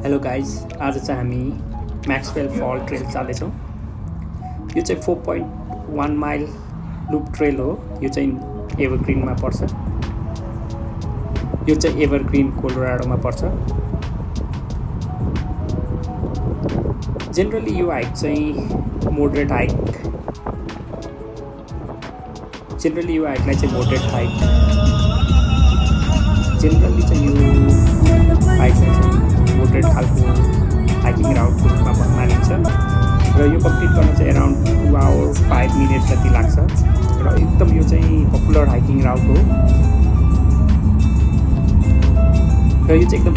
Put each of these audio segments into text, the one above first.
Hello guys, आज चाहिँ हामी म्याक्सवेल फल ट्रेल जाँदैछौँ। यो चाहिँ 4.1 माइल लुप ट्रेल हो। यो चाहिँ एभरग्रिनमा पर्छ। यो चाहिँ एभरग्रिन कोलोराडोमा पर्छ। जेनरली यो हाइक चाहिँ मोडरेट हाइकलाई चाहिँ मोडरेट हाइक जेनरली चाहिँ यो हाइकलाई चाहिँ मोडरेट खालको हाइकिङ राउटको रूपमा मानिन्छ र यो कम्प्लिट गर्न चाहिँ अराउन्ड 2 आवर 5 मिनट जति लाग्छ र एकदम यो चाहिँ पपुलर हाइकिङ राउट हो र यो चाहिँ एकदम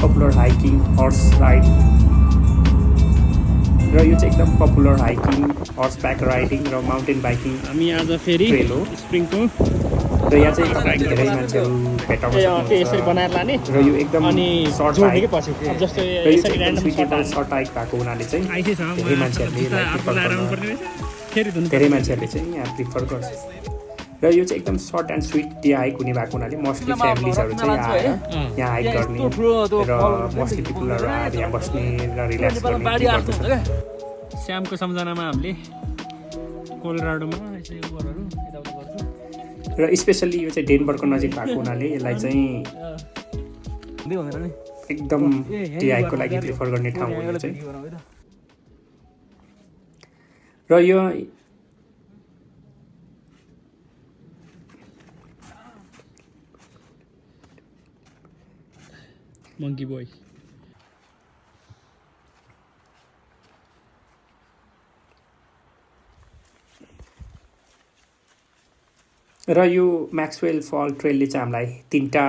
पपुलर हाइकिङ हर्सब्याक राइडिङ र माउन्टेन बाइकिङ हामी आज फेरि ट्रेल हो स्प्रिङको र यहाँ चाहिँ तपाईँले धेरै मान्छेहरू भेटाउन यसरी बनाएर लाने र यो एकदम अनि सर्ट जोड्ने हाइक के पछि जस्तो र यो यसरी चाहिँ ऱ्यान्डम सुइटेबल सर्ट हाइक भएको हुनाले चाहिँ आइसै छ धेरै मान्छेहरूले यसलाई प्रिफर गर्न फेरि धुनु धेरै मान्छेहरूले चाहिँ यहाँ प्रिफर गर्छ र यो चाहिँ एकदम short and sweet day hike हुने भएको हुनाले मोस्टली फ्यामिलीजहरू चाहिँ आएर यहाँ हाइक गर्ने र मोस्टली पिपुलहरू आएर यहाँ बस्ने र रिल्याक्स गर्ने गर्दछ। श्यामको सम्झनामा हामीले कोलोराडोमा यसरी उयोहरू यताउता गर्छौँ र स्पेसल्ली यो चाहिँ डेनभरको नजिक भएको हुनाले यसलाई चाहिँ एकदम डे हाइकको लागि प्रिफर गर्ने ठाउँ हो यो चाहिँ। र यो मङ्की बोय र यो म्याक्सवेल फल ट्रेलले चाहिँ हामीलाई 3टा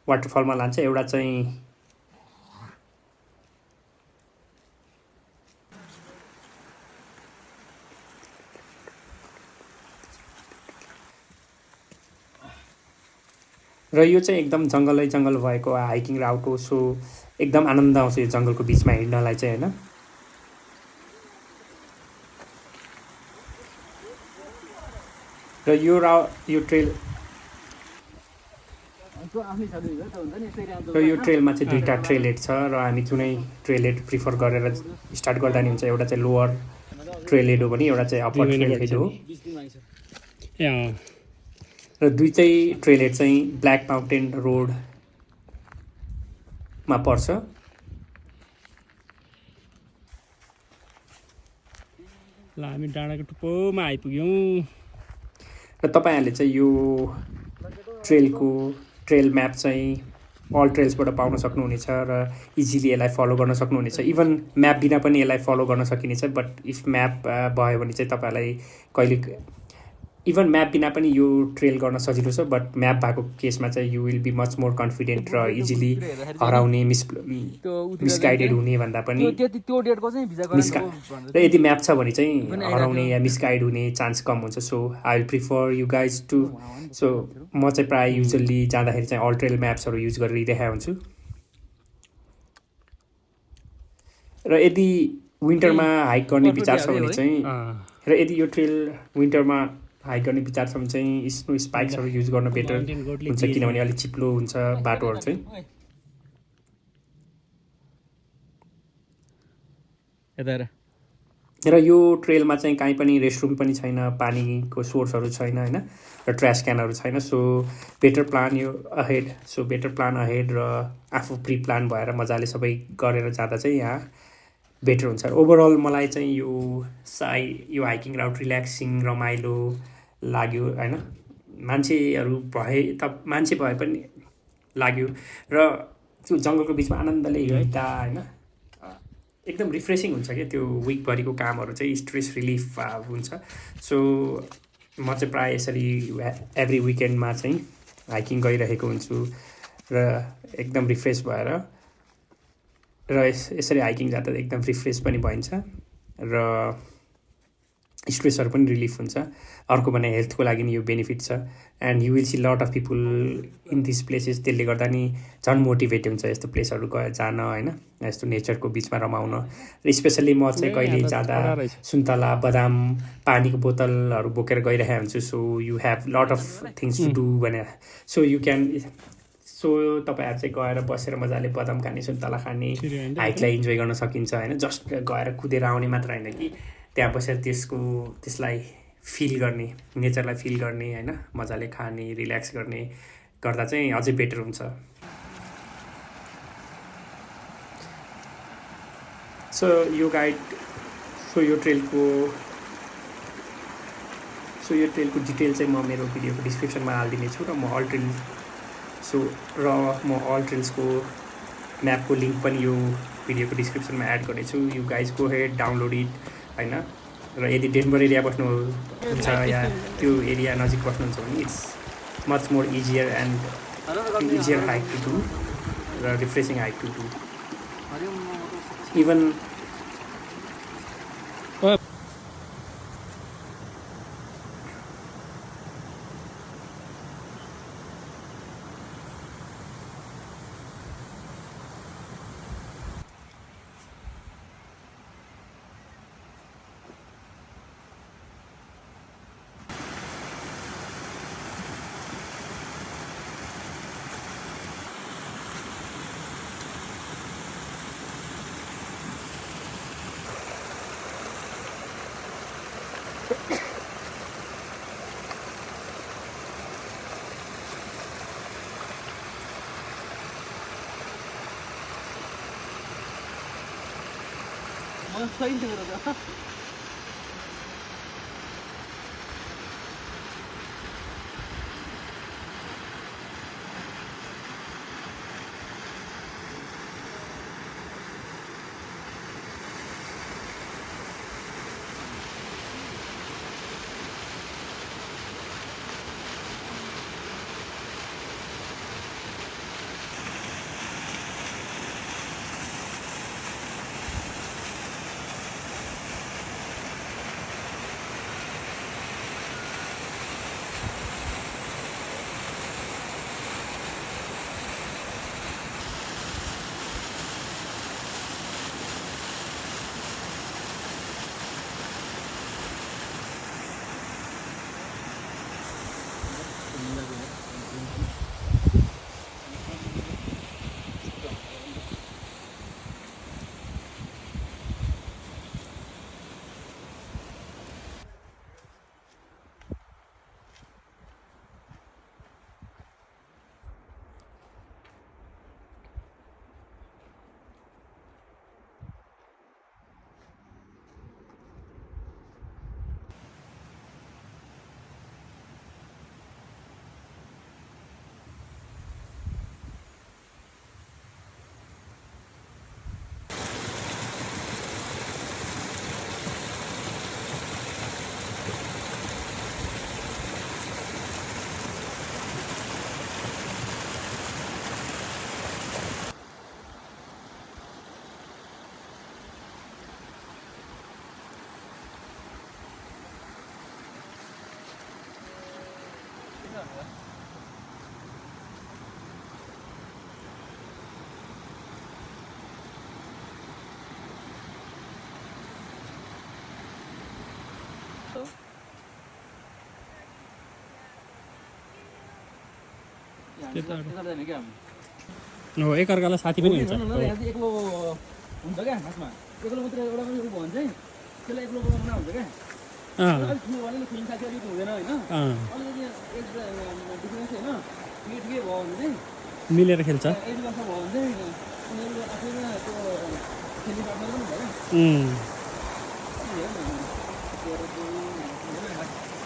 वाटरफलमा लान्छ। एउटा चाहिँ र यो चाहिँ एकदम जङ्गल भएको हाइकिङ राउट हो। सो एकदम आनन्द आउँछ यो जङ्गलको बिचमा हिँड्नलाई चाहिँ होइन। र यो ट्रेलमा चाहिँ 2टा ट्रेल हेड छ र हामी जुनै ट्रेल हेड प्रिफर गरेर स्टार्ट गर्दा नि हुन्छ। एउटा चाहिँ लोवर ट्रेल हेड हो भने एउटा चाहिँ अप्पर ट्रेल हेड हो र दुईटै ट्रेल हेड चाहिँ ब्ल्याक माउन्टेन रोडमा पर्छ। ल हामी डाँडाको टुप्पोमा आइपुग्यौँ र तपाईँहरूले चाहिँ यो ट्रेल म्याप चाहिँ अल ट्रेल्सबाट पाउन सक्नुहुनेछ र इजिली यसलाई फलो गर्न सक्नुहुनेछ। इभन म्याप बिना पनि यसलाई फलो गर्न सकिनेछ। बट इफ म्याप भयो भने चाहिँ तपाईँहरूलाई कहिले इभन म्याप बिना पनि यो ट्रेल गर्न सजिलो छ। बट म्याप भएको केसमा चाहिँ you will be much more confident र इजिली हराउने मिसगाइडेड हुने भन्दा पनि र यदि म्याप छ भने चाहिँ हराउने या मिसगाइड हुने चान्स कम हुन्छ। So I will prefer you guys to so म चाहिँ प्रायः युजली जाँदाखेरि चाहिँ अल ट्रेल म्याप्सहरू युज गरिरहेको हुन्छु। र यदि विन्टरमा हाइक गर्ने विचार छ भने चाहिँ र यदि यो ट्रेल विन्टरमा हाइक गर्ने विचार छ भने चाहिँ स्नो स्पाइक्सहरू युज गर्न बेटर हुन्छ किनभने अलिक चिप्लो हुन्छ बाटोहरू चाहिँ। र यो ट्रेलमा चाहिँ कहीँ पनि रेस्टरुम पनि छैन, पानीको सोर्सहरू छैन होइन र ट्र्यास क्यानहरू छैन। सो बेटर प्लान अहेड र आफू प्रि प्लान भएर मजाले सबै गरेर जाँदा चाहिँ यहाँ बेटर हुन्छ। ओभरअल मलाई चाहिँ यो हाइकिङ राउट रिल्याक्सिङ रमाइलो लाग्यो होइन। मान्छे भए पनि लाग्यो र त्यो जङ्गलको बिचमा आनन्दले हिँड्दा होइन एकदम रिफ्रेसिङ हुन्छ क्या। त्यो विकभरिको कामहरू चाहिँ स्ट्रेस रिलिफ हुन्छ। सो म चाहिँ प्रायः यसरी एभ्री विकेन्डमा चाहिँ हाइकिङ गइरहेको हुन्छु र एकदम रिफ्रेस भएर र यसरी हाइकिङ जाँदा एकदम रिफ्रेस पनि भइन्छ र स्ट्रेसहरू पनि रिलिफ हुन्छ। अर्को भने हेल्थको लागि नि यो बेनिफिट छ and you will see lot of people in this places. त्यसले गर्दा नि झन् मोटिभेट हुन्छ यस्तो प्लेसहरू जान होइन, यस्तो नेचरको बिचमा रमाउन। र स्पेसल्ली म चाहिँ कहिले जाँदा सुन्तला बदाम पानीको बोतलहरू बोकेर गइरहेको हुन्छु। So you have lot of things to do भने सो सो तपाईँहरू चाहिँ गएर बसेर मजाले बदाम खाने सुन्तला खाने फेरि होइन, हाइकलाई इन्जोय गर्न सकिन्छ होइन जस्ट गएर कुदेर आउने मात्र होइन कि त्यहाँ बसेर त्यसलाई फिल गर्ने नेचरलाई फिल गर्ने होइन मजाले खाने रिल्याक्स गर्ने गर्दा चाहिँ अझै बेटर हुन्छ सो यो ट्रेलको डिटेल चाहिँ म मेरो भिडियोको डिस्क्रिप्सनमा हालिदिनेछु र म अल ट्रेल्सको म्यापको लिङ्क पनि यो भिडियोको डिस्क्रिप्सनमा एड गर्नेछु you guys go head download it होइन र यदि डेनभर एरिया बस्नुहुन्छ या त्यो एरिया नजिक बस्नुहुन्छ भने it's much more easier hike to do र refreshing hike to do even एकअर्कालाई साथी पनि हुन्छ एक्लो हुन्छ क्या खासमा एक्लो मात्रै एउटा पनि उ भन्छ है त्यसलाई एक्लो बनाउनु हुन्छ क्या अलिक ठुलो भने फिल्म साथी अलिक हुँदैन होइन अलिकति एक डिफ्रेन्स होइन ठिकै ठिकै भयो भने चाहिँ मिलेर खेल्छ 1 वर्ष भयो भने चाहिँ उनीहरू आफैमा त्यो खेल्ने पार्टनर पनि भयो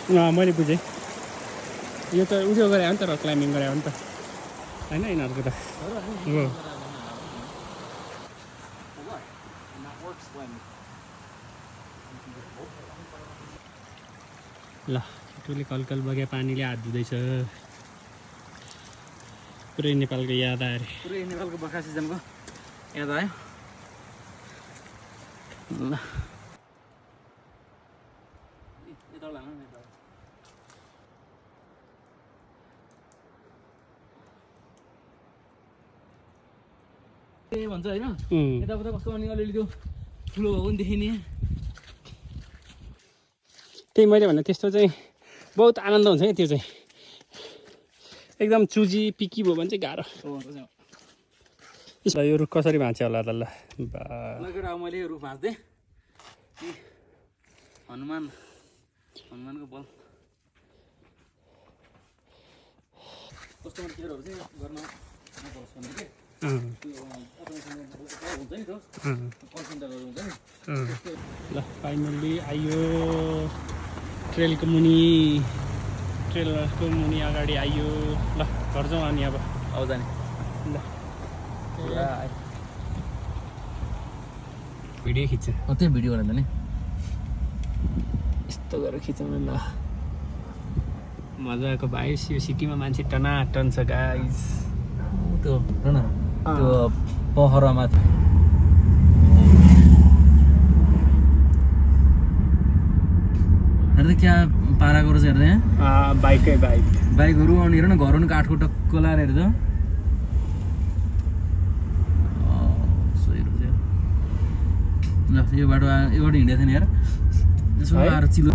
क्या मैले बुझेँ यो त उयो गरे हो नि त र क्लाइम्बिङ गरे हो नि त होइन यिनीहरूको त हो ल केटोले कलकल बग्या पानीले हात धुँदैछ पुरै नेपालको याद आयो अरे पुरै नेपालको बर्खा सिजनको याद आयो ल ए भन्छ होइन यताउता कस्तो अनि अलिअलि त्यो ठुलो भएको पनि देखिने त्यही मैले भने त्यस्तो चाहिँ बहुत आनन्द हुन्छ क्या त्यो चाहिँ एकदम चुजी पिकी भयो भने चाहिँ गाह्रो यो रुख कसरी भाँच्यो होला त ल केटा मैले यो रुख भाँच्दै हनुमानको बल कस्टमर केयरहरू चाहिँ गर्न नपरोस् भने के हुन्छ नि त कल सेन्टरहरू हुन्छ नि ल फाइनल्ली आइयो ट्रेलको मुनि अगाडि आइयो ल घर जाउँ अनि अब जाने ल भिडियो खिच्छ त्यही भिडियो बनाउँदा नि यस्तो गरेर खिचौँ न ल मजाको भाइ यो सिटीमा मान्छे टनाटन छ गाइस त्यो हेर न त्यो पहरामा हेर्दै क्या पाराको रहेछ हेर्दै बाइकै बाइकहरू अनि हेर न घरहरू काठको टक्क लाएर हेर्छ ल यो बाटो हिँडेको थिएन यार यसो आएर चिलो